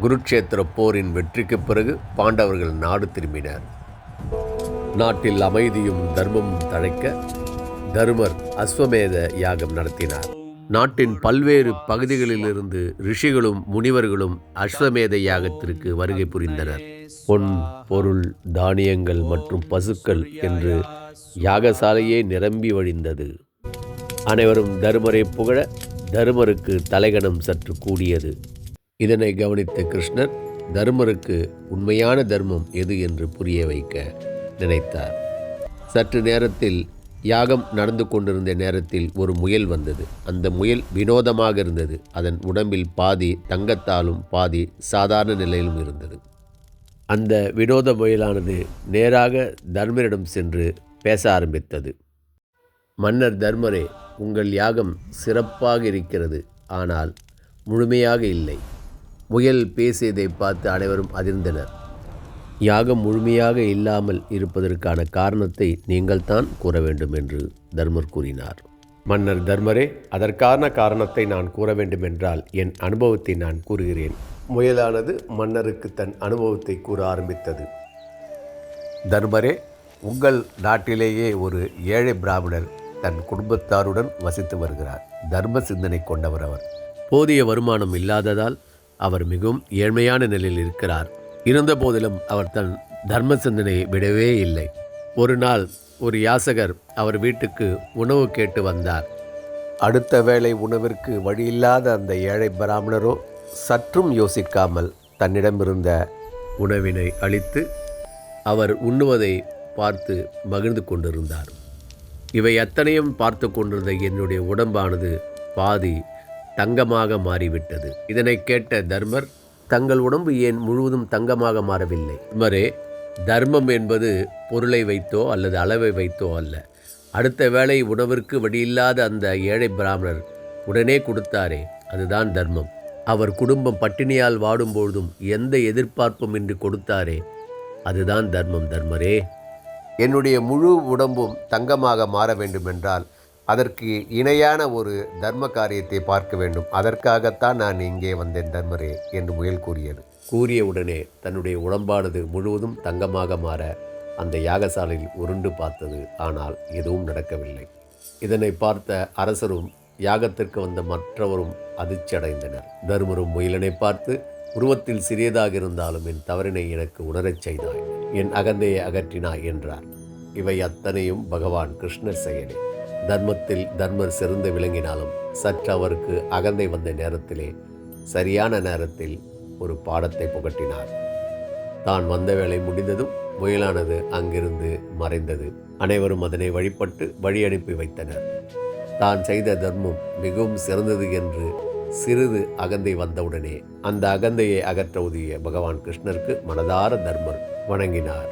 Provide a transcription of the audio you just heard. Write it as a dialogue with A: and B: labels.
A: குருட்சேத்திர போரின் வெற்றிக்குப் பிறகு பாண்டவர்கள் நாடு திரும்பினர். நாட்டில் அமைதியும் தர்மமும் தழைக்க தருமர் அஸ்வமேத யாகம் நடத்தினார். நாட்டின் பல்வேறு பகுதிகளிலிருந்து ரிஷிகளும் முனிவர்களும் அஸ்வமேத யாகத்திற்கு வருகை புரிந்தனர். பொன், பொருள், தானியங்கள் மற்றும் பசுக்கள் என்று யாகசாலையே நிரம்பி வழிந்தது. அனைவரும் தருமரை புகழ தருமருக்கு தலைகணம் சற்று கூடியது. இதனை கவனித்த கிருஷ்ணர் தருமருக்கு உண்மையான தர்மம் எது என்று புரிய வைக்க நினைத்தார். சற்று நேரத்தில் யாகம் நடந்து கொண்டிருந்த நேரத்தில் ஒரு முயல் வந்தது. அந்த முயல் வினோதமாக இருந்தது. அதன் உடம்பில் பாதி தங்கத்தாலும் பாதி சாதாரண நிலையிலும் இருந்தது. அந்த வினோத முயலானது நேராக தர்மரிடம் சென்று பேச ஆரம்பித்தது. மன்னர் தர்மரே, உங்கள் யாகம் சிறப்பாக இருக்கிறது, ஆனால் முழுமையாக இல்லை. முயல் பேசியதை பார்த்து அனைவரும் அதிர்ந்தனர். யாகம் முழுமையாக இல்லாமல் இருப்பதற்கான காரணத்தை நீங்கள்தான் கூற வேண்டும் என்று தர்மர் கூறினார். மன்னர் தர்மரே, அதற்கான காரணத்தை நான் கூற வேண்டுமென்றால் என் அனுபவத்தை நான் கூறுகிறேன். முயலானது மன்னருக்கு தன் அனுபவத்தை கூற ஆரம்பித்தது. தர்மரே, உங்கள் நாட்டிலேயே ஒரு ஏழை பிராமணர் தன் குடும்பத்தாருடன் வசித்து வருகிறார். தர்ம சிந்தனை கொண்டவர். அவர் போதிய வருமானம் இல்லாததால் அவர் மிகவும் ஏழ்மையான நிலையில் இருக்கிறார். இருந்த போதிலும் அவர் தன் தர்ம சிந்தனையை விடவே இல்லை. ஒரு நாள் ஒரு யாசகர் அவர் வீட்டுக்கு உணவு கேட்டு வந்தார். அடுத்த வேளை உணவிற்கு வழியில்லாத அந்த ஏழை பிராமணரோ சற்றும் யோசிக்காமல் தன்னிடமிருந்த உணவினை அளித்து அவர் உண்ணுவதை பார்த்து மகிழ்ந்து கொண்டிருந்தார். இவை அத்தனையும் பார்த்து கொண்டிருந்த என்னுடைய உடம்பானது பாதி தங்கமாக மாறிவிட்டது. இதனை கேட்ட தர்மர், தங்கள் உடம்பு ஏன் முழுவதும் தங்கமாக மாறவில்லை? தர்மரே, தர்மம் என்பது பொருளை வைத்தோ அல்லது அளவை வைத்தோ அல்ல. அடுத்த வேளை உணவிற்கு வழியில்லாத அந்த ஏழை பிராமணர் உடனே கொடுத்தாரே, அதுதான் தர்மம். அவர் குடும்பம் பட்டினியால் வாடும்பொழுதும் எந்த எதிர்பார்ப்பும் இன்றி கொடுத்தாரே, அதுதான் தர்மம். தர்மரே, என்னுடைய முழு உடம்பும் தங்கமாக மாற வேண்டுமென்றால் அதற்கு இணையான ஒரு தர்ம காரியத்தை பார்க்க வேண்டும். அதற்காகத்தான் நான் இங்கே வந்தேன் தர்மரே என்று முயல் கூறியது. கூறிய உடனே தன்னுடைய உடம்பானது முழுவதும் தங்கமாக மாற அந்த யாகசாலையில் உருண்டு பார்த்தது. ஆனால் எதுவும் நடக்கவில்லை. இதனை பார்த்த அரசரும் யாகத்திற்கு வந்த மற்றவரும் அதிர்ச்சி அடைந்தனர். தர்மரும் முயலனை பார்த்து, உருவத்தில் சிறியதாக இருந்தாலும் என் தவறினை எனக்கு உணரச் செய்தாய், என் அகந்தையை அகற்றினாய் என்றார். இவை அத்தனையும் பகவான் கிருஷ்ணர் செயலே. தர்மத்தில் தர்மர் சிறந்து விளங்கினாலும் சற்று அவருக்கு அகந்தை வந்த நேரத்திலே சரியான நேரத்தில் ஒரு பாடத்தை புகட்டினார். தான் வந்த வேலை முடிந்ததும் முயலானது அங்கிருந்து மறைந்தது. அனைவரும் அதனை வழிபட்டு வழி அனுப்பி வைத்தனர். தான் செய்த தர்மம் மிகவும் சிறந்தது என்று சிறிது அகந்தை வந்தவுடனே அந்த அகந்தையை அகற்ற உதவிய பகவான் கிருஷ்ணருக்கு மனதார தர்மர் வணங்கினார்.